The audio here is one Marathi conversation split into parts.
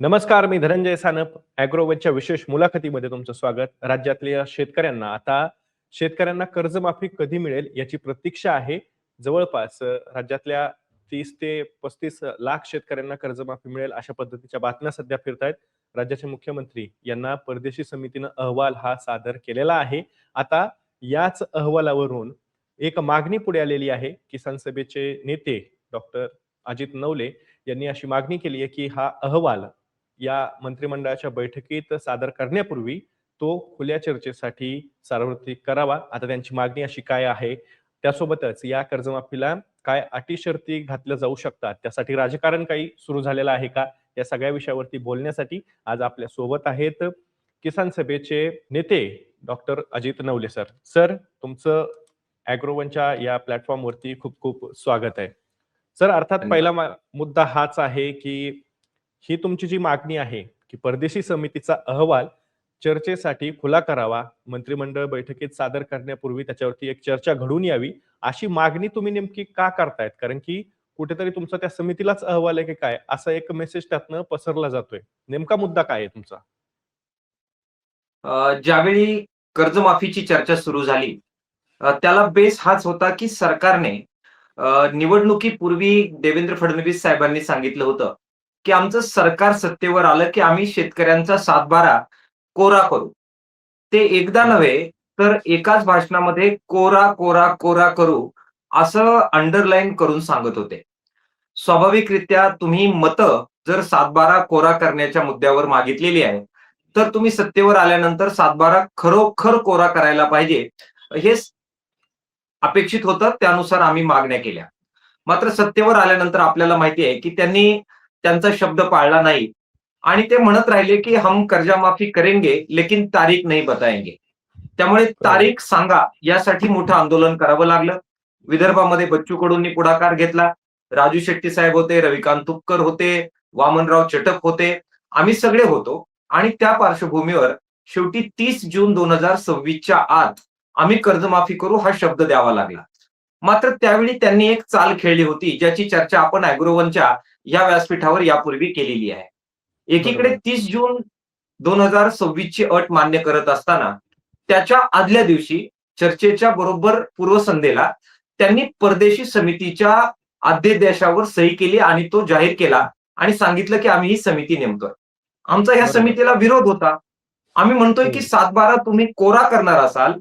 नमस्कार, मी धनंजय सानप. ॲग्रोवेजच्या विशेष मुलाखतीमध्ये तुमचं स्वागत. राज्यातल्या शेतकऱ्यांना आता शेतकऱ्यांना कर्जमाफी कधी मिळेल याची प्रतीक्षा आहे. जवळपास राज्यातल्या 30 ते 35 लाख शेतकऱ्यांना कर्जमाफी मिळेल अशा पद्धतीच्या बातम्या सध्या फिरतायत. राज्याचे मुख्यमंत्री यांना परदेशी समितीनं अहवाल हा सादर केलेला आहे. आता याच अहवालावरून एक मागणी पुढे आलेली आहे. किसान सभेचे नेते डॉक्टर अजित नवले यांनी अशी मागणी केली आहे, की हा अहवाल या मंत्रिमंडळाच्या बैठकीत सादर करण्यापूर्वी तो खुल्या चर्चेसाठी सार्वत्रिक करावा. आता त्यांची मागणी अशी काय आहे? त्यासोबतच या कर्जमाफीला काय अटी-शर्ती घातल्या जाऊ शकतात? त्यासाठी राजकारण काही सुरू झालेलं आहे का? या सगळ्या विषयावरती बोलण्यासाठी आज आपल्या सोबत आहेत किसान सभेचे नेते doctor Ajit Navale sir. Sir, तुमचं ॲग्रोवनच्या या प्लॅटफॉर्मवरती खूप खूप स्वागत आहे. सर, अर्थात धन्यवाद. पहिला मुद्दा हाच आहे, की ही तुमची जी मागणी आहे, की परदेशी समितीचा अहवाल चर्चेसाठी खुला करावा, मंत्रिमंडळ बैठकीत सादर करण्यापूर्वी त्याच्यावरती एक चर्चा घडून यावी, अशी मागणी तुम्ही नेमकी का करतायत? कारण की कुठेतरी तुमचा त्या समितीलाच अहवाल आहे की काय, असा एक मेसेज त्यातनं पसरला जातोय. नेमका मुद्दा काय आहे तुमचा? ज्यावेळी कर्जमाफीची चर्चा सुरू झाली, त्याला बेस हाच होता, की सरकारने निवडणुकीपूर्वी देवेंद्र फडणवीस साहेबांनी सांगितलं होतं, की आमचं सरकार सत्तेवर आलं, की आम्ही शेतकऱ्यांचा सातबारा कोरा करू. ते एकदा हं. नव्हे, तर एकाच भाषणामध्ये कोरा, कोरा, कोरा करू असं अंडरलाईन करून सांगत होते. स्वाभाविकरित्या तुम्ही मतं जर सातबारा कोरा करण्याच्या मुद्द्यावर मागितलेली आहे, तर तुम्ही सत्तेवर आल्यानंतर सातबारा खरोखर कोरा करायला पाहिजे, हे अपेक्षित होतं. त्यानुसार आम्ही मागण्या केल्या. मात्र सत्तेवर आल्यानंतर आपल्याला माहिती आहे, की त्यांनी त्यांचा शब्द पाळला नाही आणि ते म्हणत राहिले, की हम कर्जमाफी करेंगे, लेकिन तारीख नहीं बताएंगे. त्यामुळे बरोबर. तारीख सांगा यासाठी मोठं आंदोलन करावं लागलं. विदर्भामध्ये बच्चू कडूंनी पुढाकार घेतला. राजू शेट्टी साहेब होते, रविकांत तुपकर होते, वामनराव चटप होते. आम्ही सगळे होतो आणि त्या पार्श्वभूमीवर शेवटी 30 जून 2026च्या आत आम्ही कर्जमाफी करू हा शब्द द्यावा लागला. मात्र त्यावेळी त्यांनी एक चाल खेळली होती, ज्याची चर्चा आपण अॅग्रोवनच्या या व्यासपीठावर यापूर्वी केलेली आहे. एकीकडे बरोबर. 30 जून 2026 ची अट मान्य करत असताना त्याच्या आदल्या दिवशी चर्चेच्या बरोबर पूर्वसंध्येला त्यांनी परदेशी समितीच्या अध्यादेशावर सही केली आणि तो जाहीर केला आणि सांगितलं, की आम्ही ही समिती नेमतोय. आमचा ह्या बरोबर. समितीला विरोध होता. आम्ही म्हणतोय, की हं. सातबारा तुम्ही कोरा करणार असाल,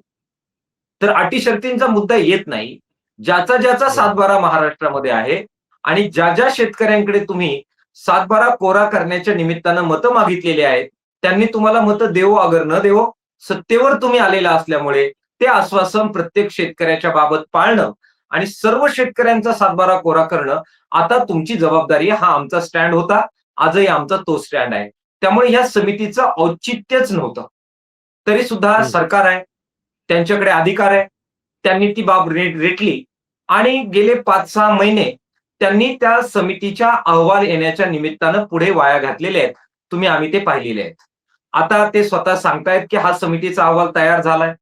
तर अटी-शर्तींचा मुद्दा येत नाही. ज्याचा बरोबर. सातबारा महाराष्ट्रामध्ये आहे आणि ज्या शेतकऱ्यांकडे तुम्ही सातबारा कोरा करण्याच्या निमित्तानं मतं मागितलेली आहेत, त्यांनी तुम्हाला मतं देवो अगर न देवो, सत्तेवर तुम्ही आलेला असल्यामुळे ते आश्वासन प्रत्येक शेतकऱ्याच्या बाबत पाळणं आणि सर्व शेतकऱ्यांचा सातबारा कोरा करणं आता तुमची जबाबदारी आहे. हा आमचा स्टँड होता. आजही आमचा तो स्टँड आहे. त्यामुळे या समितीचं औचित्यच नव्हतं. तरी सुद्धा हं. सरकार आहे, त्यांच्याकडे अधिकार आहे. त्यांनी ती बाब रेटली आणि गेले 5-6 महिने त्यांनी त्या समितीच्या अहवाल येण्याच्या निमित्तानं पुढे वाया घातलेले आहेत. आम्ही ते पाहिलेले आहेत. आता ते स्वतः सांगतायत, की हा समितीचा अहवाल तयार झालाय.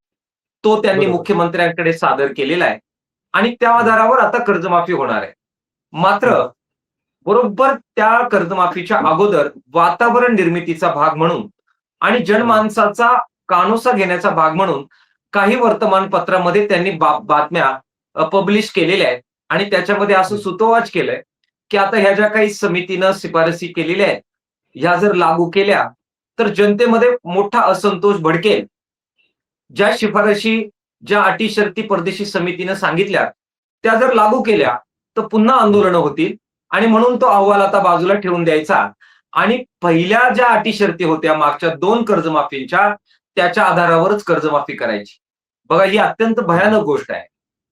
तो त्यांनी बरोबर. मुख्यमंत्र्यांकडे सादर केलेला आहे आणि त्या हं. आधारावर आता कर्जमाफी होणार आहे. मात्र हं. बरोबर त्या कर्जमाफीच्या अगोदर वातावरण निर्मितीचा भाग म्हणून आणि हं. जनमानसाचा कानोसा घेण्याचा भाग म्हणून काही वर्तमानपत्रामध्ये त्यांनी बातम्या पब्लिश केलेल्या आहेत आणि त्याच्यामध्ये असं हं. सुतोवाच केलंय, की आता ह्या ज्या काही समितीनं शिफारसी केलेल्या आहेत, ह्या जर लागू केल्या, तर जनतेमध्ये मोठा असंतोष भडकेल. ज्या शिफारशी, ज्या अटी-शर्ती परदेशी समितीनं सांगितल्या, त्या जर लागू केल्या, तर पुन्हा हं. आंदोलनं होतील आणि म्हणून तो अहवाल आता बाजूला ठेवून द्यायचा आणि पहिल्या ज्या अटी-शर्ती होत्या मागच्या 2 कर्जमाफींच्या, त्याच्या आधारावरच कर्जमाफी करायची. बघा ही अत्यंत हं. भयानक गोष्ट आहे.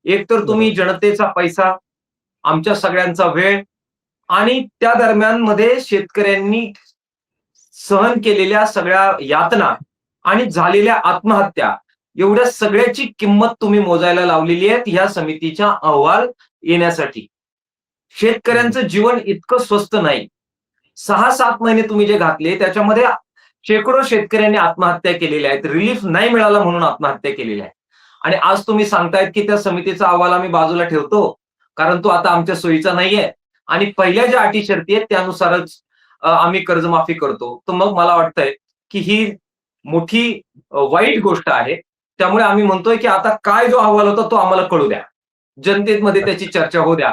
एक तर तुम्ही बरोबर. जनतेचा पैसा, आमच्या सगळ्यांचा वेळ आणि त्या दरम्यानमध्ये शेतकऱ्यांनी सहन केलेल्या सगळ्या यातना आणि झालेल्या आत्महत्या एवढ्या सगळ्याची किंमत तुम्ही मोजायला लावलेली आहे ह्या समितीच्या अहवाल येण्यासाठी. हं. शेतकऱ्यांचं जीवन इतकं स्वस्त नाही. 6-7 महिने तुम्ही जे घातले त्याच्यामध्ये शेकडो शेतकऱ्यांनी आत्महत्या केलेल्या आहेत. रिलीफ नाही मिळाला म्हणून आत्महत्या केलेल्या आहेत. आणि आज तुम्ही सांगतायत, की त्या समितीचा अहवाल आम्ही बाजूला ठेवतो, कारण तो आता आमच्या सोयीचा नाहीये आणि पहिल्या ज्या अटी शर्ती आहेत त्यानुसारच आम्ही कर्जमाफी करतो, तर मग मला वाटतंय की ही मोठी वाईट गोष्ट आहे. त्यामुळे आम्ही म्हणतोय की आता काय जो अहवाल होता तो आम्हाला कळू द्या. जनतेमध्ये त्याची अच्छा. चर्चा होऊ द्या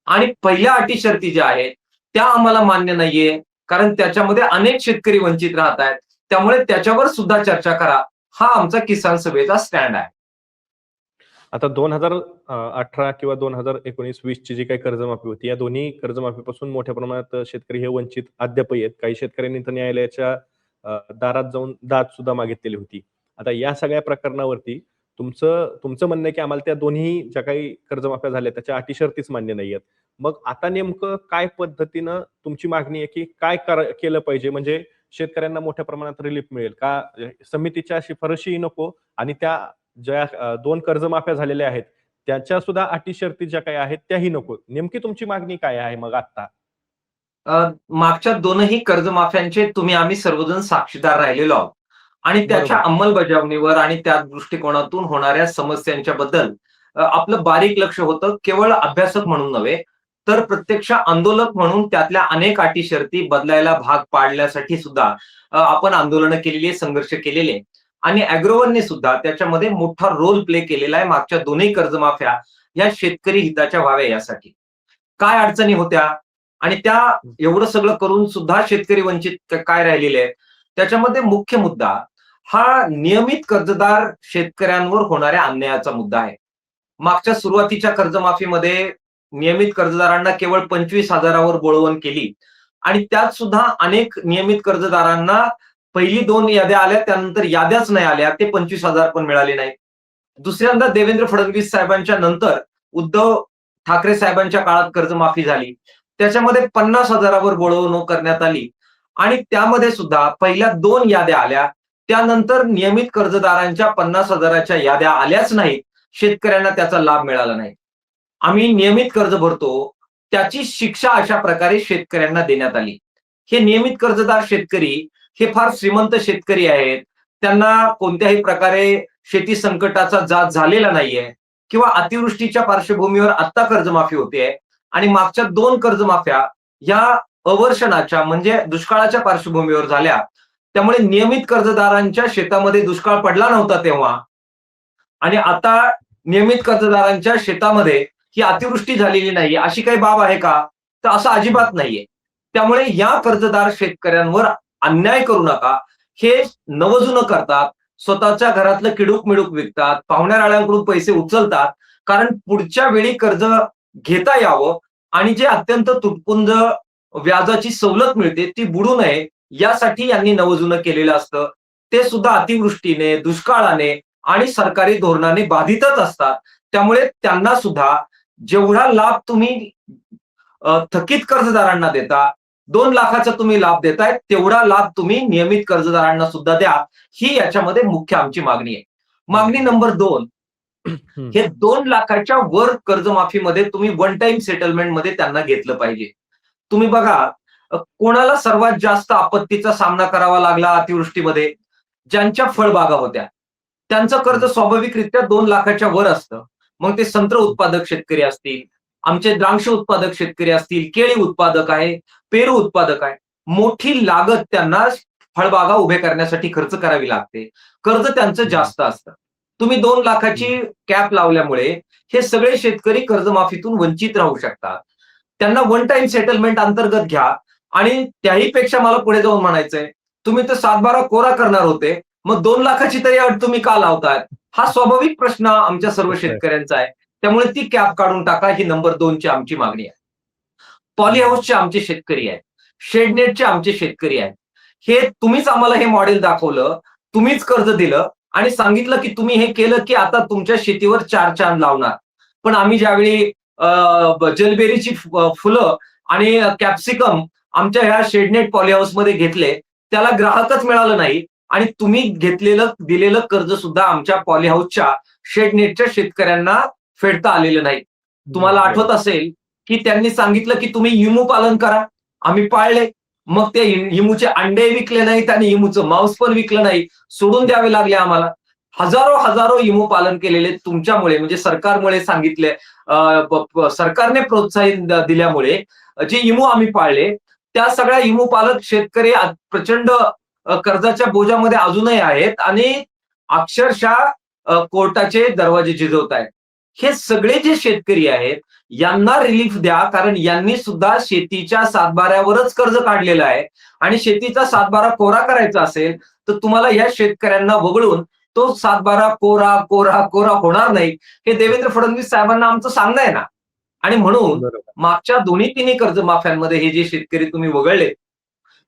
आणि पहिल्या अटी शर्ती ज्या आहेत त्या आम्हाला मान्य नाहीये. कारण त्याच्यामध्ये अनेक शेतकरी वंचित राहत आहेत. त्यामुळे त्याच्यावर सुद्धा चर्चा करा. हा आमचा किसान सभेचा स्टँड आहे. आता 2018 किंवा 2019-20 ची जी काही कर्जमाफी होती, या दोन्ही कर्जमाफीपासून मोठ्या प्रमाणात शेतकरी हे वंचित अद्यापही आहेत. काही शेतकऱ्यांनी तर न्यायालयाच्या दारात जाऊन दाद सुद्धा मागितलेली होती. आता या सगळ्या प्रकरणावरती तुमचं तुमचं म्हणणं आहे, की आम्हाला त्या दोन्ही ज्या काही कर्जमाफ्या झाल्या त्याच्या अटी शर्तीच मान्य नाहीयेत. मग आता नेमकं काय पद्धतीनं तुमची मागणी आहे, की काय केलं पाहिजे म्हणजे शेतकऱ्यांना मोठ्या प्रमाणात रिलीफ मिळेल का? समितीच्या शिफारशीही नको आणि त्या ज्या 2 कर्जमाफ्या झालेल्या आहेत, त्याच्या सुद्धा अटी शर्ती ज्या काही आहेत त्याही नको. नेमकी तुमची मागणी काय आहे मग आता? मागच्या दोनही कर्जमाफ्यांचे आम्ही सर्वजण साक्षीदार राहिलेलो आहोत आणि त्याच्या बरोबर. अंमलबजावणीवर आणि त्या दृष्टिकोनातून होणाऱ्या समस्यांच्या बद्दल आपलं बारीक लक्ष होतं. केवळ अभ्यासक म्हणून नव्हे, तर प्रत्यक्ष आंदोलक म्हणून त्यातल्या अनेक अटी शर्ती बदलायला भाग पाडण्यासाठी सुद्धा आपण आंदोलनं केलेली, संघर्ष केलेले आणि अॅग्रोवनने सुद्धा त्याच्यामध्ये मोठा रोल प्ले केलेला आहे. मागच्या दोन्ही कर्जमाफ्या या शेतकरी हिताच्या व्हाव्या यासाठी. काय अडचणी होत्या आणि त्या एवढं सगळं करून सुद्धा शेतकरी वंचित काय राहिलेले आहेत. त्याच्यामध्ये मुख्य मुद्दा हा नियमित कर्जदार शेतकऱ्यांवर होणाऱ्या अन्यायाचा मुद्दा आहे. मागच्या सुरुवातीच्या कर्जमाफीमध्ये नियमित कर्जदारांना केवळ 25,000 वर बोळवण केली आणि त्यात सुद्धा अनेक नियमित कर्जदारांना पहिली 2 याद्या आल्या, त्यानंतर याद्याच नाही आल्या. ते 25,000 पण मिळाले नाहीत. दुसऱ्यांदा देवेंद्र फडणवीस साहेबांच्या नंतर उद्धव ठाकरे साहेबांच्या काळात कर्जमाफी झाली. त्याच्यामध्ये 50,000 वर बोळवणूक करण्यात आली आणि त्यामध्ये सुद्धा पहिल्या 2 याद्या आल्या. त्यानंतर नियमित कर्जदारांच्या 50,000च्या याद्या आल्याच नाहीत. शेतकऱ्यांना त्याचा लाभ मिळाला नाही. आम्ही नियमित कर्ज भरतो, त्याची शिक्षा अशा प्रकारे शेतकऱ्यांना देण्यात आली. हे नियमित कर्जदार शेतकरी हे फार श्रीमंत शेतकरी आहेत. त्यांना कोणत्याही प्रकारे शेती संकटाचा झालेला नाहीये किंवा अतिवृष्टीच्या पार्श्वभूमीवर आत्ता कर्जमाफी होतेय आणि मागच्या 2 कर्जमाफ्या या अवर्षणाच्या म्हणजे दुष्काळाच्या पार्श्वभूमीवर झाल्या. त्यामुळे नियमित कर्जदारांच्या शेतामध्ये दुष्काळ पडला नव्हता तेव्हा आणि आता नियमित कर्जदारांच्या शेतामध्ये ही अतिवृष्टी झालेली नाही अशी काही बाब आहे का? तर असं अजिबात नाहीये. त्यामुळे या कर्जदार शेतकऱ्यांवर अन्याय करू नका. हे नवं-जुनं करतात. स्वतःच्या घरातलं किडूक-मिडूक विकतात. पाहुण्या-राळ्यांकडून पैसे उचलतात. कारण पुढच्या वेळी कर्ज घेता यावं आणि जे अत्यंत तुटपुंज व्याजाची सवलत मिळते ती बुडू नये यासाठी यांनी नवं-जुनं केलेलं असतं. ते सुद्धा अतिवृष्टीने, दुष्काळाने आणि सरकारी धोरणाने बाधितच असतात. त्यामुळे त्यांना सुद्धा जेवढा लाभ तुम्ही थकीत कर्जदारांना देता, 2 लाखाचा तुम्ही लाभ देताय, तेवढा लाभ तुम्ही नियमित कर्जदारांना सुद्धा द्या. ही याच्यामध्ये मुख्य आमची मागणी आहे. मागणी नंबर 2 हं. हे 2 लाखाच्या वर कर्जमाफीमध्ये तुम्ही वन टाइम सेटलमेंटमध्ये त्यांना घेतलं पाहिजे. तुम्ही बघा कोणाला सर्वात जास्त आपत्तीचा सामना करावा लागला अतिवृष्टीमध्ये? ज्यांच्या फळबागा होत्या. त्यांचं कर्ज स्वाभाविकरित्या 2 लाखाच्या वर असतं. मग ते संत्र उत्पादक शेतकरी असतील, आमचे द्राक्ष उत्पादक शेतकरी असतील, केळी उत्पादक आहे, पेरू उत्पादक आहे. मोठी लागत त्यांना फळबागा उभे करण्यासाठी खर्च करावी लागते. कर्ज त्यांचं जास्त असतं. तुम्ही 2 लाखाची कॅप लावल्यामुळे हे सगळे शेतकरी कर्जमाफीतून वंचित राहू शकतात. त्यांना वन टाइम सेटलमेंट अंतर्गत घ्या आणि त्याही पेक्षा मला पुढे जाऊन म्हणायचंय, तुम्ही तर 7-12 कोरा करणार होते. मग 2 लाखाची तरी अट तुम्ही का लावताय? हा स्वाभाविक प्रश्न आमच्या सर्व शेतकऱ्यांचा आहे. त्यामुळे ती कॅप काढून टाका ही नंबर 2 ची आमची मागणी आहे. पॉली हाऊसचे आमचे शेतकरी आहेत. शेडनेटचे आमचे शेतकरी आहेत. हे तुम्हीच आम्हाला हे मॉडेल दाखवलं, तुम्हीच कर्ज दिलं आणि सांगितलं की तुम्ही हे केलं की आता तुमच्या शेतीवर 4 चांद लावणार. पण आम्ही ज्यावेळी जलबेरीची फुलं आणि कॅप्सिकम आमच्या ह्या शेडनेट पॉली हाऊसमध्ये घेतले, त्याला ग्राहकच मिळालं नाही आणि तुम्ही दिलेलं कर्ज सुद्धा आमच्या पॉली हाऊसच्या शेडनेटच्या शेतकऱ्यांना फेडता आलेलं नाही. तुम्हाला आठवत असेल की त्यांनी सांगितलं की तुम्ही इमू पालन करा. आम्ही पाळले. मग ते इमूचे अंडे विकले नाहीत आणि इमूचं मांस पण विकलं नाही. सोडून द्यावे लागले आम्हाला. हजारो इमू पालन केलेले तुमच्यामुळे म्हणजे सरकारमुळे सरकारने प्रोत्साहन दिल्यामुळे जे इमू आम्ही पाळले त्या सगळ्या इमूपालक शेतकरी प्रचंड कर्जाच्या बोजामध्ये अजूनही आहेत आणि अक्षरशः कोर्टाचे दरवाजे झिजवत आहेत. हे सगळे जे शेतकरी आहेत यांना रिलीफ द्या, कारण यांनी सुद्धा शेतीच्या सातबाऱ्यावरच कर्ज काढलेलं आहे आणि शेतीचा सातबारा कोरा करायचा असेल तर तुम्हाला या शेतकऱ्यांना वगळून तो सातबारा कोरा कोरा कोरा होणार नाही, हे देवेंद्र फडणवीस साहेबांना आमचं सांगणं आहे ना. आणि म्हणून बरोबर. मागच्या दोन्ही तिन्ही कर्जमाफ्यांमध्ये हे जे शेतकरी तुम्ही वगळले,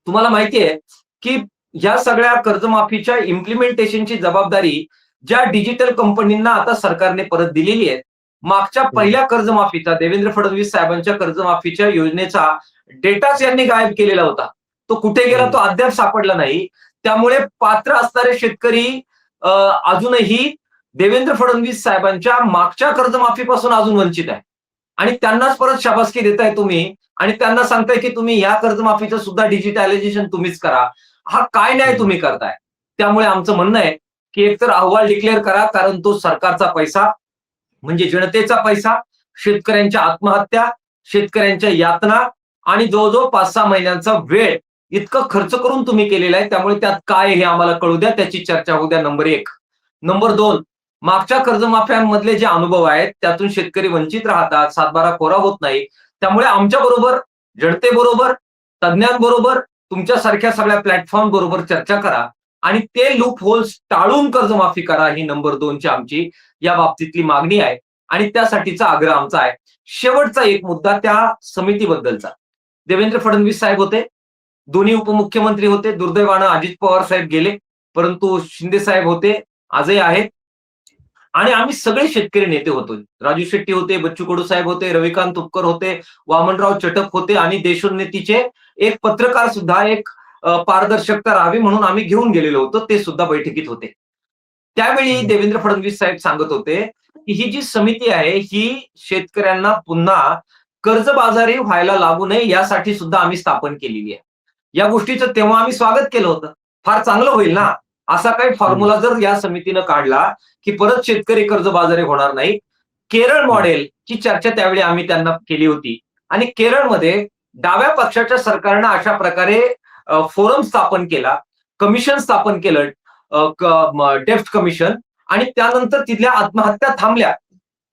तुम्हाला माहितीये की या सगळ्या कर्जमाफीच्या इम्प्लिमेंटेशनची जबाबदारी ज्या डिजिटल कंपनींना आता सरकारने परत दिलेली आहे, मागच्या पहिल्या कर्जमाफीचा देवेंद्र फडणवीस साहेबांच्या कर्जमाफीच्या योजनेचा डेटाच यांनी गायब केलेला होता. तो कुठे गेला तो अद्याप सापडला नाही. त्यामुळे पात्र असणारे शेतकरी अजूनही देवेंद्र फडणवीस साहेबांच्या मागच्या कर्जमाफीपासून अजून वंचित आहे आणि त्यांनाच परत शाबासकी देताय तुम्ही आणि त्यांना सांगताय की तुम्ही या कर्जमाफीचं सुद्धा डिजिटलायझेशन तुम्हीच करा. हा काय न्याय तुम्ही करताय? त्यामुळे आमचं म्हणणं आहे की एकतर अहवाल डिक्लेअर करा, कारण तो सरकारचा पैसा म्हणजे जनतेचा पैसा, शेतकऱ्यांच्या आत्महत्या, शेतकऱ्यांच्या यातना आणि जवळजवळ 5-6 महिन्यांचा वेळ इतकं खर्च करून तुम्ही केलेला आहे. त्यामुळे त्यात काय हे आम्हाला कळू द्या, त्याची चर्चा होऊ द्या. नंबर 1. नंबर 2, मागच्या कर्जमाफ्यांमधले जे अनुभव आहेत त्यातून शेतकरी वंचित राहतात, सातबारा कोरा होत नाही. त्यामुळे आमच्या बरोबर, जनतेबरोबर, तज्ञांबरोबर, तुमच्यासारख्या सगळ्या प्लॅटफॉर्म बरोबर चर्चा करा आणि ते लूप होल्स टाळून कर्जमाफी करा. ही नंबर 2ची आमची या बाबतीतली मागणी आहे आणि त्यासाठीचा आग्रह आमचा आहे. शेवटचा एक मुद्दा त्या समितीबद्दलचा. देवेंद्र फडणवीस साहेब होते, दोन्ही उपमुख्यमंत्री होते. दुर्दैवानं अजित पवार साहेब गेले, परंतु शिंदे साहेब होते, आजही आहेत. आणि आम्ही सगळे शेतकरी नेते होतो. राजू शेट्टी होते, बच्चू कडू साहेब होते, रविकांत तुपकर होते, वामनराव चटप होते आणि देशोन्नतीचे एक पत्रकार सुद्धा एक पारदर्शकता राहावी म्हणून आम्ही घेऊन गेलेलो होतो. ते सुद्धा बैठकीत होते. त्यावेळी देवेंद्र फडणवीस साहेब सांगत होते की ही जी समिती आहे ही शेतकऱ्यांना पुन्हा कर्जबाजारी व्हायला लागू नये यासाठी सुद्धा आम्ही स्थापन केलेली आहे. या गोष्टीचं तेव्हा आम्ही स्वागत केलं होतं. फार चांगलं होईल ना, असा काही फॉर्म्युला जर या समितीनं काढला की परत शेतकरी कर्जबाजारी होणार नाही. केरळ मॉडेलची चर्चा त्यावेळी आम्ही त्यांना केली होती आणि केरळमध्ये डाव्या पक्षाच्या सरकारनं अशा प्रकारे फोरम स्थापन केला, कमिशन स्थापन केलं, डेप्थ कमिशन, आणि त्यानंतर तिथल्या आत्महत्या थांबल्या.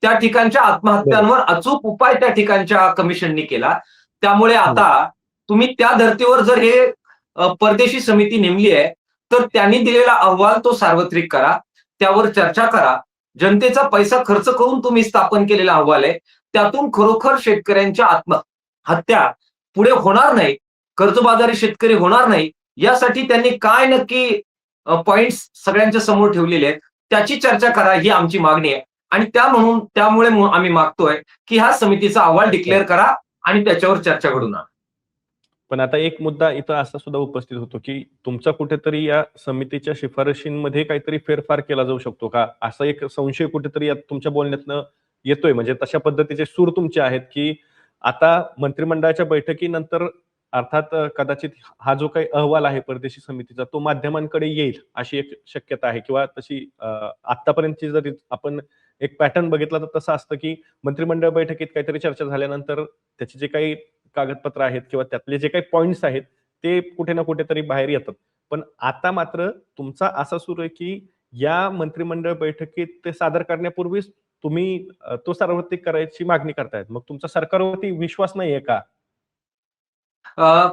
त्या ठिकाणच्या आत्महत्यांवर अचूक उपाय त्या ठिकाणच्या कमिशननी केला. त्यामुळे आता तुम्ही त्या धर्तीवर जर हे परदेशी समिती नेमली आहे तर त्यांनी दिलेला अहवाल तो सार्वत्रिक करा, त्यावर चर्चा करा. जनतेचा पैसा खर्च करून तुम्ही स्थापन केलेला अहवाल आहे, त्यातून खरोखर शेतकऱ्यांच्या आत्महत्या पुढे होणार नाही, कर्जबाजारी शेतकरी होणार नाही, यासाठी त्यांनी काय नक्की पॉइंट्स सगळ्यांच्या समोर ठेवलेले आहेत त्याची चर्चा करा, ही आमची मागणी आहे. आणि त्यामुळे आम्ही मागतोय की ह्या समितीचा अहवाल डिक्लेअर करा आणि त्याच्यावर चर्चा घडून आणा. पण आता एक मुद्दा इथं असा सुद्धा उपस्थित होतो की तुमचा कुठेतरी या समितीच्या शिफारशींमध्ये काहीतरी फेरफार केला जाऊ शकतो का, असा एक संशय कुठेतरी तुमच्या बोलण्यातनं येतोय. म्हणजे तशा पद्धतीचे सूर तुमचे आहेत की आता मंत्रिमंडळाच्या बैठकीनंतर अर्थात कदाचित हा जो काही अहवाल आहे परदेशी समितीचा तो माध्यमांकडे येईल अशी एक शक्यता आहे, किंवा तशी आतापर्यंतची जर आपण एक पॅटर्न बघितला तर तसं असतं की मंत्रिमंडळ बैठकीत काहीतरी चर्चा झाल्यानंतर त्याचे जे काही कागदपत्र आहेत किंवा त्यातले जे काही पॉइंट्स आहेत ते कुठे ना कुठेतरी बाहेर येतात. पण आता मात्र तुमचा असा सूर आहे की या मंत्रिमंडळ बैठकीत ते सादर करण्यापूर्वीच तुम्ही तो सार्वत्रिक करायची मागणी करतायत. मग तुमचा सरकारवरती विश्वास नाहीये का?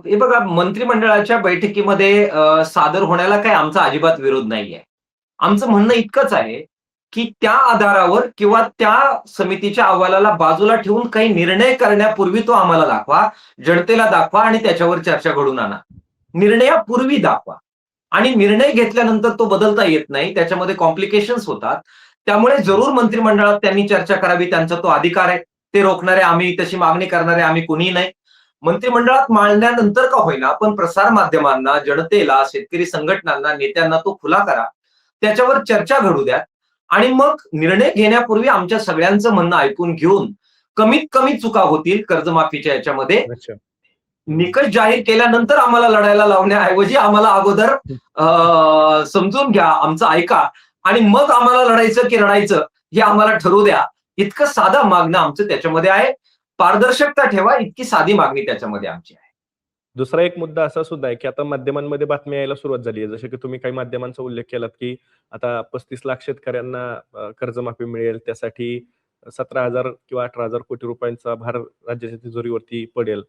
हे बघा, मंत्रिमंडळाच्या बैठकीमध्ये सादर होण्याला काही आमचा अजिबात विरोध नाहीये. आमचं म्हणणं इतकंच आहे की त्या आधारावर किंवा त्या समितीच्या अहवालाला बाजूला ठेवून काही निर्णय करण्यापूर्वी तो आम्हाला दाखवा, जनतेला दाखवा आणि त्याच्यावर चर्चा घडून आणा. निर्णयापूर्वी दाखवा. आणि निर्णय घेतल्यानंतर तो बदलता येत नाही, त्याच्यामध्ये कॉम्प्लिकेशन्स होतात. त्यामुळे जरूर मंत्रिमंडळात त्यांनी चर्चा करावी, त्यांचा तो अधिकार आहे. ते रोखणारे आम्ही, तशी मागणी करणारे आम्ही कुणीही नाही. मंत्रिमंडळात मांडल्यानंतर का होईना पण प्रसार माध्यमांना, जनतेला, शेतकरी संघटनांना, नेत्यांना तो खुला करा, त्याच्यावर चर्चा घडू द्या आणि मग निर्णय घेण्यापूर्वी आमच्या सगळ्यांचं म्हणणं ऐकून घेऊन कमीत कमी चुका होतील कर्जमाफीच्या याच्यामध्ये. निकष जाहीर केल्यानंतर आम्हाला लढायला लावण्याऐवजी आम्हाला अगोदर समजून घ्या, आमचं ऐका आणि मग आम्हाला लढायचं की रडायचं हे आम्हाला ठरवू द्या. इतकं साधं मागणं आमचं त्याच्यामध्ये आहे. पारदर्शकता ठेवा, इतकी साधी मागणी त्याच्यामध्ये आमची आहे. दुसरा एक मुद्दा असा सुद्धा आहे, की आता माध्यमांमध्ये बातम्या यायला सुरुवात झाली आहे. जसं की तुम्ही काही माध्यमांचा उल्लेख केलात, की आता 35 लाख शेतकऱ्यांना कर्जमाफी मिळेल. त्यासाठी 17,000 किंवा 18,000 कोटी रुपयांचा भार राज्याच्या तिजोरीवरती पडेल.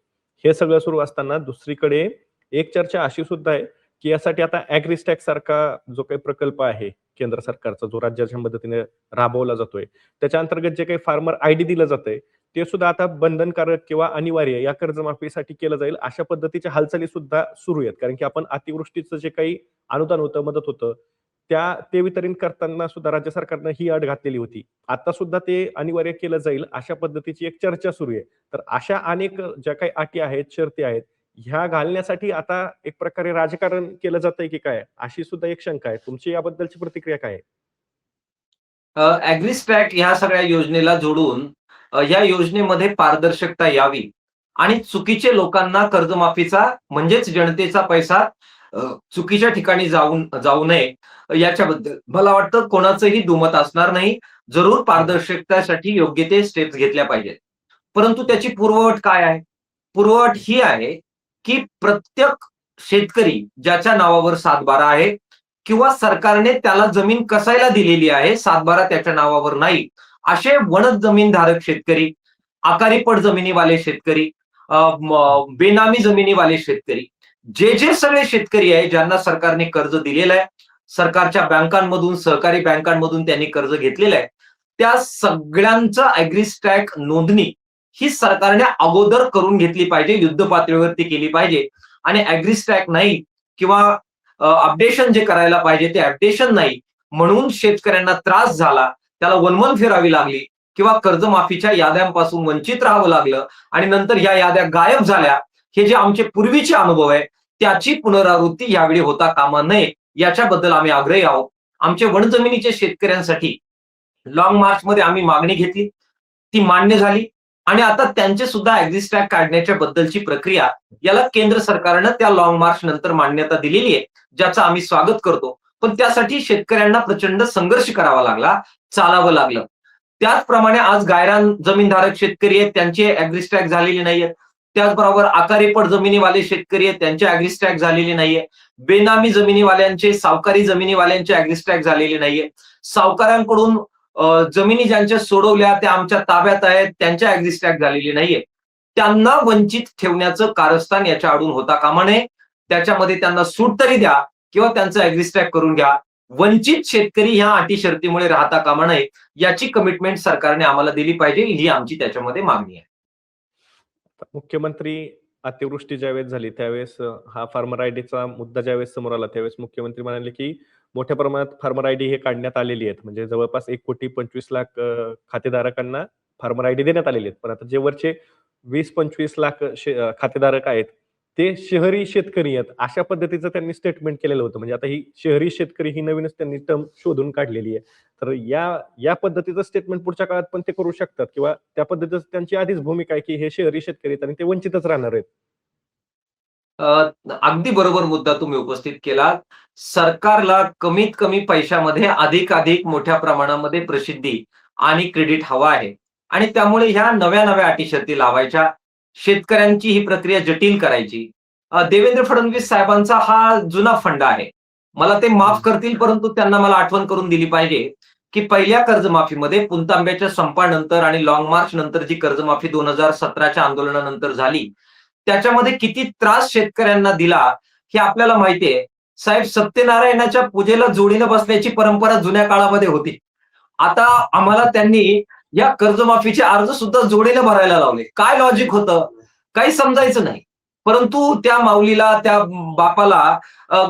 हे सगळं सुरू असताना दुसरीकडे एक चर्चा अशी सुद्धा आहे, की यासाठी आता ॲग्रीस्टॅक सारखा जो काही प्रकल्प आहे केंद्र सरकारचा, जो राज्याच्या मदतीने राबवला जातोय, त्याच्या अंतर्गत जे काही फार्मर आयडी दिलं जातंय, ते सुद्धा आता बंधनकारक किंवा अनिवार्य या कर्जमाफीसाठी केलं जाईल, अशा पद्धतीच्या हालचाली सुद्धा सुरू आहेत. कारण की आपण अतिवृष्टीचं जे काही अनुदान होतं, मदत होतं, ते वितरण करताना सुद्धा राज्य सरकारनं ही अट घातलेली होती. आता सुद्धा ते अनिवार्य केलं जाईल, अशा पद्धतीची एक चर्चा सुरू आहे. तर अशा अनेक ज्या काही अटी आहेत, शर्ती आहेत, ह्या घालण्यासाठी आता एक प्रकारे राजकारण केलं जातंय की काय? अशी सुद्धा एक शंका आहे. तुमची याबद्दलची प्रतिक्रिया काय आहे? ॲग्रीस्टॅक ह्या सगळ्या योजनेला जोडून या योजनेमध्ये पारदर्शकता यावी आणि चुकीचे लोकांना कर्जमाफीचा म्हणजेच जनतेचा पैसा अ, चुकीच्या ठिकाणी जाऊ नये याच्याबद्दल मला वाटतं कोणाचंही दुमत असणार नाही. जरूर पारदर्शकतेसाठी योग्य ते स्टेप्स घेतल्या पाहिजेत. परंतु त्याची पूर्वअट काय आहे? पूर्वअट ही आहे, की प्रत्येक शेतकरी ज्याच्या नावावर 7/12 आहे किंवा सरकारने त्याला जमीन कसायला दिलेली आहे, 7/12 त्याच्या नावावर नाही. असे वणद जमीनधारक शेतकरी, आकारी पट जमिनीवाले शेतकरी, बेनामी जमिनीवाले शेतकरी, जे सगळे शेतकरी आहे ज्यांना सरकारने कर्ज दिलेलं आहे, सरकारच्या बँकांमधून, सहकारी बँकांमधून त्यांनी कर्ज घेतलेलं आहे, त्या सगळ्यांचं ॲग्रीस्टॅक नोंदणी ही सरकारने अगोदर करून घेतली पाहिजे, युद्ध पातळीवरती केली पाहिजे आणि ॲग्रीस्टॅक नाही किंवा अपडेशन जे करायला पाहिजे ते अपडेशन नाही म्हणून शेतकऱ्यांना त्रास झाला, त्याला वणवण फिरावी लागली किंवा कर्जमाफीच्या याद्यांपासून वंचित राहावं लागलं आणि नंतर ह्या याद्या गायब झाल्या. हे जे आमचे पूर्वीचे अनुभव आहे त्याची पुनरावृत्ती यावेळी होता कामा नये याच्याबद्दल आम्ही आग्रही आहोत. आमचे वनजमिनीचे शेतकऱ्यांसाठी लाँग मार्चमध्ये आम्ही मागणी घेतली, ती मान्य झाली आणि आता त्यांचे सुद्धा ॲग्रीस्टॅक काढण्याच्या बद्दलची प्रक्रिया याला केंद्र सरकारनं त्या लाँग मार्च नंतर मान्यता दिलेली आहे, ज्याचं आम्ही स्वागत करतो. पण त्यासाठी शेतकऱ्यांना प्रचंड संघर्ष करावा लागला, चालावं लागलं. त्याचप्रमाणे आज गायरान जमीनधारक शेतकरी आहेत, त्यांचे ॲग्रीस्टॅक झालेले नाहीयेत. त्याचबरोबर आकारी पट जमिनीवाले शेतकरी आहेत, त्यांचे ॲग्रीस्टॅक झालेले नाहीये. बेनामी जमिनीवाल्यांचे, सावकारी जमिनीवाल्यांचे ॲग्रीस्टॅक झालेले नाहीये. सावकारांकडून जमिनी ज्यांच्या सोडवल्या त्या आमच्या ताब्यात आहेत, त्यांच्या ॲग्रीस्टॅक झालेली नाहीये. त्यांना वंचित ठेवण्याचं कारस्थान याच्या आडून होता कामा नये. त्याच्यामध्ये त्यांना सूट तरी द्या किंवा त्यांचं ॲग्रीस्टॅक करून घ्या. वंचित शेतकरी ह्या अटी शर्तीमुळे राहता कामा नये याची कमिटमेंट सरकारने आम्हाला दिली पाहिजे, ही आमची त्याच्यामध्ये मागणी आहे. मुख्यमंत्री अतिवृष्टी ज्यावेळेस झाली त्यावेळेस हा फार्मर आयडीचा मुद्दा ज्यावेळेस समोर आला त्यावेळेस मुख्यमंत्री म्हणाले, की मोठ्या प्रमाणात फार्मर आयडी हे काढण्यात आलेली आहेत. म्हणजे जवळपास 1,25,00,000 खातेधारकांना फार्मर आयडी देण्यात आलेली आहेत. पण आता जे वरचे 20-25 लाख खातेधारक आहेत, ते शहरी शेतकरी आहेत. अशा पद्धतीचं त्यांनी स्टेटमेंट केलेलं होतं. म्हणजे आता ही शहरी शेतकरी ही नवीनच त्यांनी टर्म शोधून काढलेली आहे. तर या या पद्धतीचं स्टेटमेंट पुढच्या काळात पण ते करू शकतात किंवा त्या पद्धतीचं त्यांची आधीच भूमिका आहे, की हे शहरी शेतकरी आहेत आणि ते वंचितच राहणार आहेत. अगदी बरोबर मुद्दा तुम्ही उपस्थित केला. सरकारला कमीत कमी पैशामध्ये अधिकाधिक मोठ्या प्रमाणामध्ये प्रसिद्धी आणि क्रेडिट हवं आहे आणि त्यामुळे ह्या नव्या-नव्या अटी-शर्ती लावायच्या. शेतकऱ्यांची ही प्रक्रिया जटिल करायची. देवेंद्र फडणवीस साहेबांचा हा जुना फंडा आहे. मला ते माफ हं. करतील, परंतु त्यांना मला आठवण करून दिली पाहिजे, की पहिल्या कर्जमाफीमध्ये पुणतांब्याच्या संपानंतर आणि लाँग मार्च नंतर जी कर्जमाफी 2017च्या आंदोलनानंतर झाली, त्याच्यामध्ये किती त्रास शेतकऱ्यांना दिला हे आपल्याला माहितीये. साहेब, सत्यनारायणाच्या पूजेला जोडीनं बसण्याची परंपरा जुन्या काळामध्ये होती. आता आम्हाला त्यांनी या कर्जमाफीचे अर्ज सुद्धा जोडीनं भरायला लावले. काय लॉजिक होतं? काही समजायचं नाही. परंतु त्या माऊलीला, त्या बापाला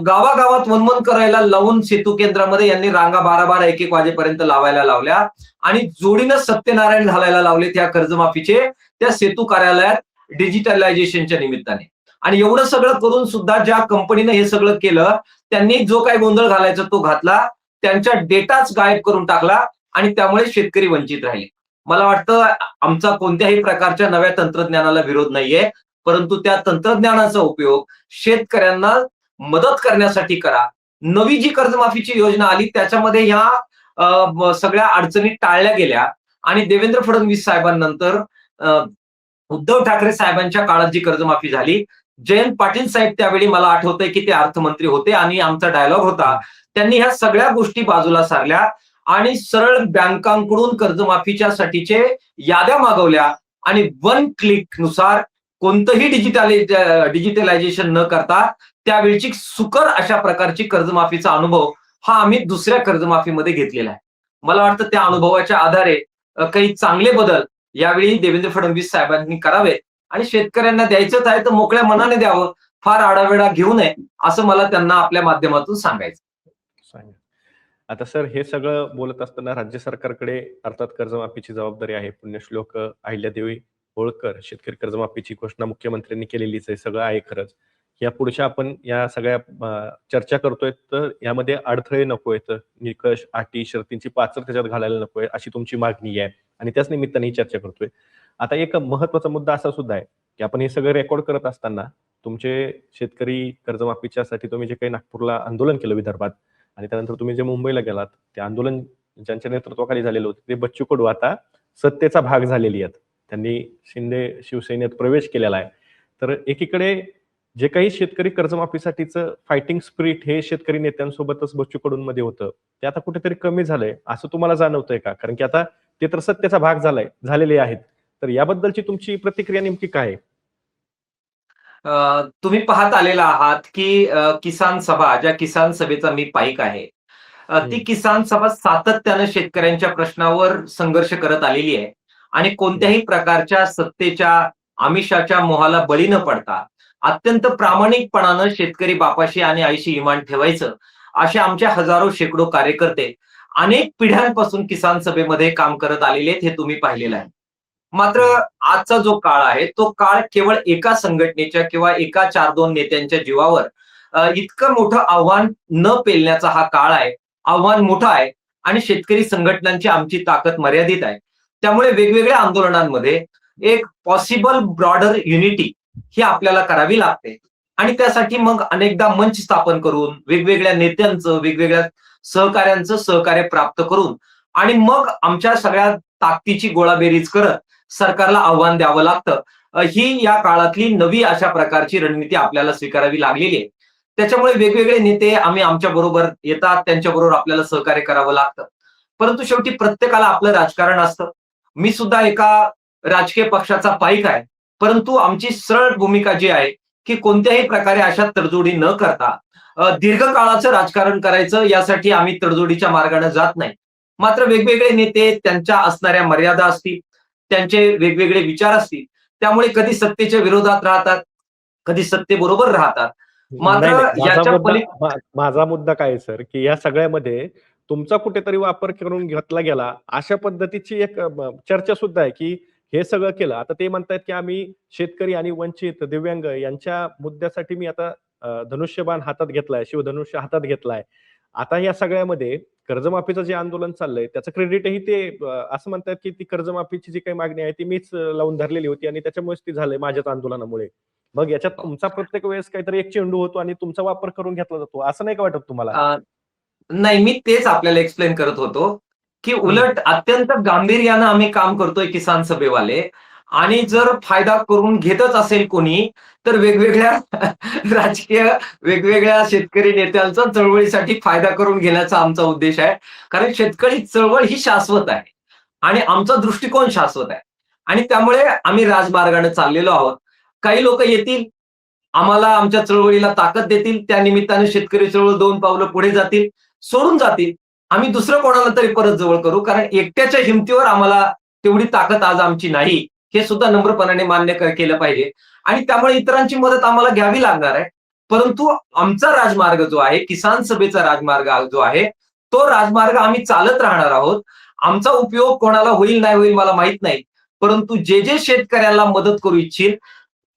गावागावात वणवण करायला लावून सेतू केंद्रामध्ये यांनी रांगा 12-12, 1-1 वाजेपर्यंत लावायला लावल्या आणि जोडीनं सत्यनारायण घालायला लावले त्या कर्जमाफीचे त्या सेतू कार्यालयात डिजिटलायझेशनच्या निमित्ताने. आणि एवढं सगळं करून सुद्धा ज्या कंपनीनं हे सगळं केलं, त्यांनी जो काही गोंधळ घालायचा तो घातला. त्यांच्या डेटाच गायब करून टाकला आणि त्यामुळे शेतकरी वंचित राहिले. मला वाटतं आमचा कोणत्याही प्रकारच्या नव्या तंत्रज्ञानाला विरोध नाहीये, परंतु त्या तंत्रज्ञानाचा उपयोग शेतकऱ्यांना मदत करण्यासाठी करा. नवी जी कर्जमाफीची योजना आली त्याच्यामध्ये ह्या सगळ्या अडचणी टाळल्या गेल्या आणि देवेंद्र फडणवीस साहेबांनंतर उद्धव ठाकरे साहेबांच्या काळात जी कर्जमाफी झाली जयंत पाटील साहेब त्यावेळी मला आठवतंय की ते अर्थमंत्री होते आणि आमचा डायलॉग होता. त्यांनी ह्या सगळ्या गोष्टी बाजूला सारल्या आणि सरळ बँकांकडून कर्जमाफीच्या साठीचे याद्या मागवल्या आणि वन क्लिक नुसार कोणतंही डिजिटलायझेशन न करता त्यावेळची सुकर अशा प्रकारची कर्जमाफीचा अनुभव हा आम्ही दुसऱ्या कर्जमाफीमध्ये घेतलेला आहे. मला वाटतं त्या अनुभवाच्या आधारे काही चांगले बदल यावेळी देवेंद्र फडणवीस साहेबांनी करावेत आणि शेतकऱ्यांना द्यायचंच आहे तर मोकळ्या मनाने द्यावं, फार आढावेढा घेऊ नये, असं मला त्यांना आपल्या माध्यमातून सांगायचं. सांगा. आता सर हे सगळं बोलत असताना राज्य सरकारकडे अर्थात कर्जमाफीची जबाबदारी आहे. पुण्यश्लोक अहिल्यादेवी होळकर शेतकरी कर्जमाफीची घोषणा मुख्यमंत्र्यांनी केलेलीच आहे. सगळं आहे खरंच. या पुढच्या आपण या सगळ्या चर्चा करतोय तर यामध्ये अडथळे नको आहेत. निकष, अटी, शर्तींची पाचर त्याच्यात घालायला नकोय अशी तुमची मागणी आहे आणि त्याच निमित्ताने ही चर्चा करतोय. आता एक महत्वाचा मुद्दा असा सुद्धा आहे की आपण हे सगळं रेकॉर्ड करत असताना तुमचे शेतकरी कर्जमाफीच्यासाठी तुम्ही जे काही नागपूरला आंदोलन केलं विदर्भात आणि त्यानंतर तुम्ही जे मुंबईला गेलात ते आंदोलन ज्यांच्या नेतृत्वाखाली झालेलं होतं ते बच्चू कडू आता सत्तेचा भाग झालेली आहेत. त्यांनी शिंदे शिवसेनेत प्रवेश केलेला आहे. तर एकीकडे जे काही शेतकरी कर्जमाफीसाठीचं फायटिंग स्पिरिट हे शेतकरी नेत्यांसोबतच बच्चू कडूंमध्ये होतं ते आता कुठेतरी कमी झालंय असं तुम्हाला जाणवतंय का? कारण की आता ते तर सत्तेचा भाग झालेले आहेत. तर याबद्दलची तुमची प्रतिक्रिया नेमकी काय आहे? तुम्ही पाहत आलेला आहात की किसान सभा, ज्या किसान सभेचा मी पाईक आहे, ती किसान सभा सातत्यानं शेतकऱ्यांच्या प्रश्नावर संघर्ष करत आलेली आहे आणि कोणत्याही प्रकारच्या सत्तेच्या आमिषाच्या मोहाला बळी न पडता अत्यंत प्रामाणिकपणानं शेतकरी बापाशी आणि आईशी इमान ठेवायचं, असे आमच्या हजारो शेकडो कार्यकर्ते अनेक पिढ्यांपासून किसान सभेमध्ये काम करत आलेले आहेत, हे तुम्ही पाहिलेलं आहे. मात्र आजचा जो काळ आहे तो काळ केवळ एका संघटनेच्या किंवा एका 4-2 नेत्यांच्या जीवावर इतकं मोठं आव्हान न पेलण्याचा हा काळ आहे. आव्हान मोठं आहे आणि शेतकरी संघटनांची आमची ताकद मर्यादित आहे. त्यामुळे वेगवेगळ्या आंदोलनांमध्ये एक पॉसिबल ब्रॉडर युनिटी ही आपल्याला करावी लागते आणि त्यासाठी मग अनेकदा मंच स्थापन करून वेगवेगळ्या नेत्यांचं, वेगवेगळ्या सहकाऱ्यांचं सहकार्य प्राप्त करून आणि मग आमच्या सगळ्या ताकदीची गोळाबेरीज करत सरकारला आव्हान द्यावं लागतं. ही या काळातली नवी अशा प्रकारची रणनीती आपल्याला स्वीकारावी लागलेली आहे. त्याच्यामुळे वेगवेगळे नेते आम्ही आमच्या बरोबर येतात, त्यांच्याबरोबर आपल्याला सहकार्य करावं लागतं. परंतु शेवटी प्रत्येकाला आपलं राजकारण असतं. मी सुद्धा एका राजकीय पक्षाचा पाईक आहे. परंतु आमची सरळ भूमिका जी आहे, की कोणत्याही प्रकारे अशा तडजोडी न करता दीर्घकाळाचं राजकारण करायचं यासाठी आम्ही तडजोडीच्या मार्गाने जात नाही. मात्र वेगवेगळे नेते त्यांच्या असणाऱ्या मर्यादा असतील, त्यांचे वेगवेगळे विचार असतील. त्यामुळे कधी सत्तेच्या विरोधात राहतात, कधी सत्तेबरोबर राहतात. नाही, मात्र नाही. याच्या माझा मुद्दा काय आहे सर, की या सगळ्यामध्ये तुमचा कुठेतरी वापर करून घेतला गेला, अशा पद्धतीची एक चर्चा सुद्धा आहे, की हे सगळं केलं. आता ते म्हणतायत, की आम्ही शेतकरी आणि वंचित, दिव्यांग यांच्या मुद्द्यासाठी मी आता धनुष्यबाण हातात घेतलाय, शिवधनुष्य हातात घेतलाय. आता या सगळ्यामध्ये कर्जमाफीचं जे आंदोलन चाललंय, त्याचं क्रेडिटही ते असं म्हणतात, की ती कर्जमाफीची जी काही मागणी आहे, ती मीच लावून धरलेली होती आणि त्याच्यामुळेच ती झालंय माझ्याच आंदोलनामुळे. मग याच्यात तुमचा प्रत्येक वेळेस काहीतरी एक चेंडू होतो आणि तुमचा वापर करून घेतला जातो. असं नाही का वाटत तुम्हाला? नाही, मी तेच आपल्याला एक्सप्लेन करत होतो, की हं. उलट अत्यंत गांभीर्यानं आम्ही काम करतोय किसान सभेवाले आणि जर फायदा करून घेतच असेल कोणी, तर वेगवेगळ्या राजकीय वेगवेगळ्या शेतकरी नेत्यांचा चळवळीसाठी फायदा करून घेण्याचा आमचा उद्देश आहे. कारण शेतकरी चळवळ ही शाश्वत आहे आणि आमचा दृष्टिकोन शाश्वत आहे आणि त्यामुळे आम्ही राजमार्गाने चाललेलो आहोत. काही लोकं येतील, आम्हाला आमच्या चळवळीला ताकद देतील, त्या निमित्ताने शेतकरी चळवळ 2 पावलं पुढे जातील, सोडून जातील. आम्ही दुसरं कोणाला तरी परत जवळ करू. कारण एकट्याच्या हिमतीवर आम्हाला तेवढी ताकद आज आमची नाही. हे सुद्धा नम्रपणाने मान्य केलं पाहिजे आणि त्यामुळे इतरांची मदत आम्हाला घ्यावी लागणार आहे. परंतु आमचा राजमार्ग जो आहे, किसान सभेचा राजमार्ग जो आहे, तो राजमार्ग आम्ही चालत राहणार आहोत. आमचा उपयोग कोणाला होईल नाही होईल मला माहित नाही. परंतु जे शेतकऱ्याला मदत करू इच्छिल,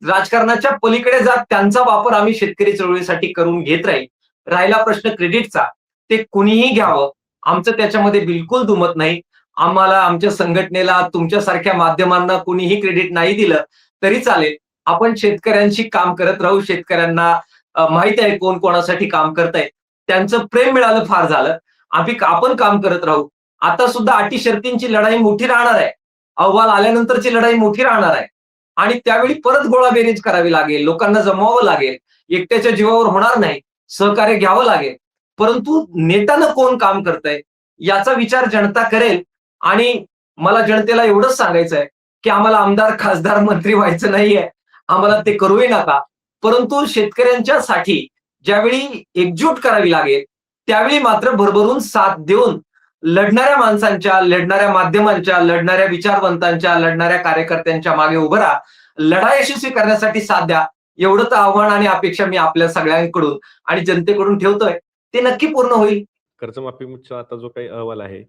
राजकारणाच्या पलीकडे जात त्यांचा वापर आम्ही शेतकरी चळवळीसाठी करून घेत राहील. राहिला प्रश्न क्रेडिटचा, ते कुणीही घ्यावं. आमचं त्याच्यामध्ये बिलकुल दुमत नाही. आम्हाला आमच्या संघटनेला तुमच्यासारख्या माध्यमांना कुणीही क्रेडिट नाही दिलं तरी चालेल. आपण शेतकऱ्यांशी काम करत राहू. शेतकऱ्यांना माहित आहे कोण कोणासाठी काम करतंय. त्यांचं प्रेम मिळालं फार झालं. आपण काम करत राहू. आता सुद्धा अटी शर्तींची लढाई मोठी राहणार आहे. अहवाल आल्यानंतरची लढाई मोठी राहणार आहे. आणि त्यावेळी परत गोळाबेरीज करावी लागेल, लोकांना जमवावं लागेल, एकट्याच्या जीवावर होणार नाही, सहकार्य घ्यावं लागेल. परंतु नेटानं कोण काम करतंय याचा विचार जनता करेल. आणि मला जनतेला एवढंच सांगायचं आहे, की आम्हाला आमदार, खासदार, मंत्री व्हायचं नाहीये. आम्हाला ते करूही नका. परंतु शेतकऱ्यांच्यासाठी ज्यावेळी एकजूट करावी लागेल, त्यावेळी मात्र भरभरून साथ देऊन लढणाऱ्या माणसांच्या, लढणाऱ्या माध्यमांच्या, लढणाऱ्या विचारवंतांच्या, लढणाऱ्या कार्यकर्त्यांच्या मागे उभं राहा. लढाई यशस्वी करण्यासाठी साथ द्या. एवढं तर आव्हान आणि अपेक्षा मी आपल्या सगळ्यांकडून आणि जनतेकडून ठेवतोय. ते नक्की पूर्ण होईल. कर्जमाफीचा आता जो काही अहवाल आहे,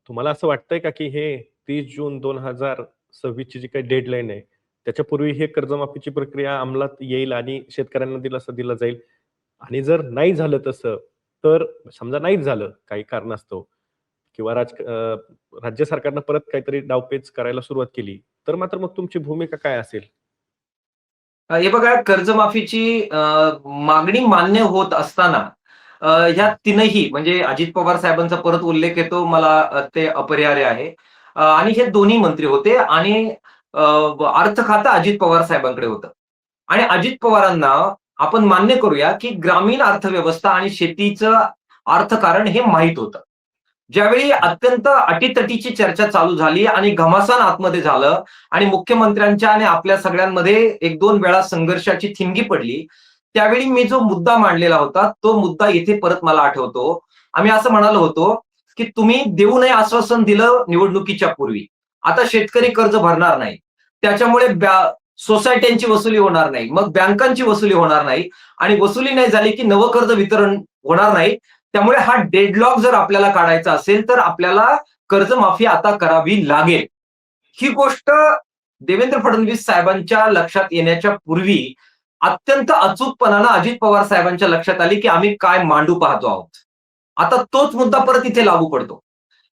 तुम्हाला असं वाटतंय का, की हे 30 जून 2026 ची जी काही डेडलाईन आहे, त्याच्यापूर्वी हे कर्जमाफीची प्रक्रिया अंमलात येईल आणि शेतकऱ्यांना दिलासा दिला जाईल? आणि जर नाही झालं तसं, तर समजा नाहीच झालं काही कारणास्तव किंवा राज्य सरकारनं परत काहीतरी डावपेच करायला सुरुवात केली, तर मात्र मग तुमची भूमिका काय असेल? हे बघा, कर्जमाफीची मागणी मान्य होत असताना ह्या तीनही म्हणजे अजित पवार साहेबांचा परत उल्लेख येतो, मला ते अपरिहार्य आहे. आणि हे दोन्ही मंत्री होते आणि अर्थ खातं अजित पवार साहेबांकडे होतं. आणि अजित पवारांना आपण मान्य करूया, की ग्रामीण अर्थव्यवस्था आणि शेतीचं अर्थकारण हे माहीत होतं. ज्यावेळी अत्यंत अटीतटीची चर्चा चालू झाली आणि घमासान आतमध्ये झालं आणि मुख्यमंत्र्यांच्या आणि आपल्या सगळ्यांमध्ये 1-2 वेळा संघर्षाची ठिणगी पडली, त्यावेळी मी जो मुद्दा मांडलेला होता, तो मुद्दा इथे परत मला आठवतो. आम्ही असं म्हणालो होतो, की तुम्ही देऊ नये आश्वासन दिलं निवडणुकीच्या पूर्वी. आता शेतकरी कर्ज भरणार नाही. त्याच्यामुळे सोसायट्यांची वसुली होणार नाही. मग बँकांची वसुली होणार नाही आणि वसुली नाही झाली, की नवं कर्ज वितरण होणार नाही. त्यामुळे हा डेडलॉक जर आपल्याला काढायचा असेल, तर आपल्याला कर्जमाफी आता करावी लागेल. ही गोष्ट देवेंद्र फडणवीस साहेबांच्या लक्षात येण्याच्या पूर्वी अत्यंत अचूकपणानं अजित पवार साहेबांच्या लक्षात आली, की आम्ही काय मांडू पाहतो आहोत. आता तोच मुद्दा परत इथे लागू पडतो,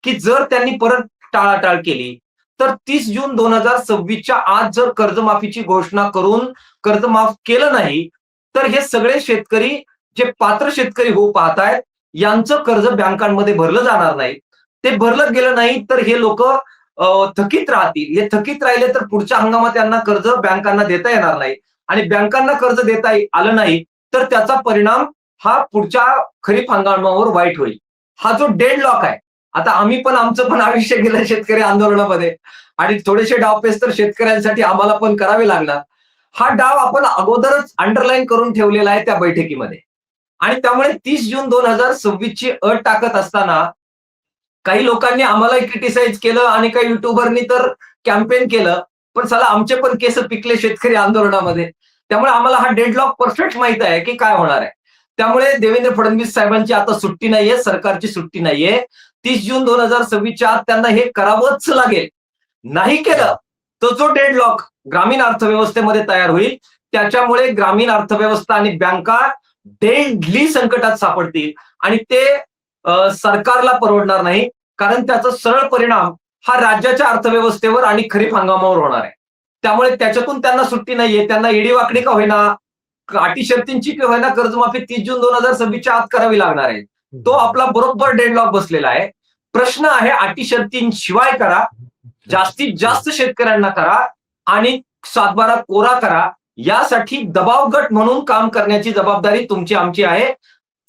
की जर त्यांनी परत टाळाटाळ केली, तर 30 जून 2026च्या आत जर कर्जमाफीची घोषणा करून कर्ज माफ केलं नाही, तर हे सगळे शेतकरी जे पात्र शेतकरी होऊ पाहतायत, यांचं कर्ज बँकांमध्ये भरलं जाणार नाही. ते भरलं गेलं नाही, तर हे लोकं थकीत राहतील. हे थकीत राहिले तर पुढच्या हंगामात त्यांना कर्ज बँकांना देता येणार नाही आणि बँकांना कर्ज देता आलं नाही, तर त्याचा परिणाम हा पुढच्या खरीप हंगामावर वाईट होईल. हा जो डेडलॉक आहे, आता आम्ही पण आमचं पण आयुष्य गेलं शेतकरी आंदोलनामध्ये आणि थोडेसे डावपेच तर शेतकऱ्यांसाठी आम्हाला पण करावे लागणार. हा डाव आपण अगोदरच अंडरलाईन करून ठेवलेला आहे त्या बैठकीमध्ये. आणि त्यामुळे 30 जून 2026 ची अट टाकत असताना काही लोकांनी आम्हालाही क्रिटिसाइज केलं आणि काही युट्यूबरनी तर कॅम्पेन केलं. पण चला आमचे पण केस पिकले शेतकरी आंदोलनामध्ये. त्यामुळे आम्हाला हा डेडलॉक परफेक्ट माहित आहे, की काय होणार आहे. त्यामुळे देवेंद्र फडणवीस साहेबांची आता सुट्टी नाहीये, सरकारची सुट्टी नाहीये. 30 जून 2026च्या आत त्यांना हे करावंच लागेल. नाही केलं, तर जो डेडलॉक ग्रामीण अर्थव्यवस्थेमध्ये तयार होईल, त्याच्यामुळे ग्रामीण अर्थव्यवस्था आणि बँका डेडली संकटात सापडतील आणि ते सरकारला परवडणार नाही. कारण त्याचा सरळ परिणाम हा राज्याच्या अर्थव्यवस्थेवर आणि खरीप हंगामावर होणार आहे. त्यामुळे त्याच्यातून त्यांना सुट्टी नाहीये. त्यांना वाकडी का होईना, अटी शर्तींची का होईना कर्जमाफी 30 जून 2026च्या आत करावी लागणार आहे. तो आपला बरोबर डेडलॉक बसलेला आहे. प्रश्न आहे अटी शर्तींशिवाय करा, जास्तीत जास्त शेतकऱ्यांना करा आणि 7/12 कोरा करा. यासाठी दबाव गट म्हणून काम करण्याची जबाबदारी तुमची आमची आहे.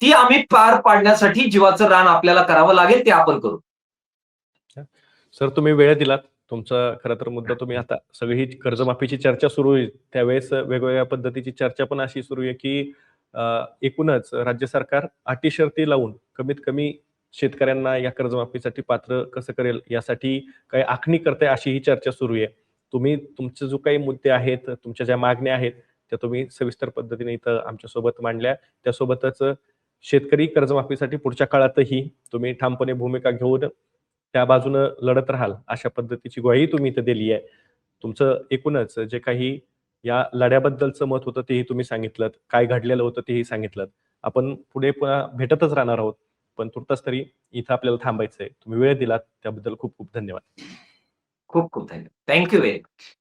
ती आम्ही पार पाडण्यासाठी जीवाचं रान आपल्याला करावं लागेल, ते आपण करू. सर, तुम्ही वेळ दिलात. तुमचा खरं तर मुद्दा तुम्ही आता सगळी ही कर्जमाफीची चर्चा सुरू आहे, त्यावेळेस वेगवेगळ्या पद्धतीची चर्चा पण अशी सुरू आहे, की एकूणच राज्य सरकार अटी शर्ती लावून कमीत कमी शेतकऱ्यांना या कर्जमाफीसाठी पात्र कसं करेल यासाठी काही आखणी करताय अशी ही चर्चा सुरू आहे. तुम्ही तुमचे जो काही मुद्दे आहेत, तुमच्या ज्या मागण्या आहेत, त्या तुम्ही सविस्तर पद्धतीने इथं आमच्यासोबत मांडल्या. त्यासोबतच शेतकरी कर्जमाफीसाठी पुढच्या काळातही तुम्ही ठामपणे भूमिका घेऊन त्या बाजूनं लढत राहाल, अशा पद्धतीची ग्वाही तुम्ही इथं दिली आहे. तुमचं एकूणच जे काही या लढ्याबद्दलचं मत होतं तेही तुम्ही सांगितलंत. काय घडलेलं होतं तेही सांगितलंत. आपण पुढे पुन्हा भेटतच राहणार आहोत. पण तुर्तास तरी इथं आपल्याला थांबायचंय. तुम्ही वेळ दिलात त्याबद्दल खूप खूप धन्यवाद. खूप खूप धन्यवाद. Thank you very much.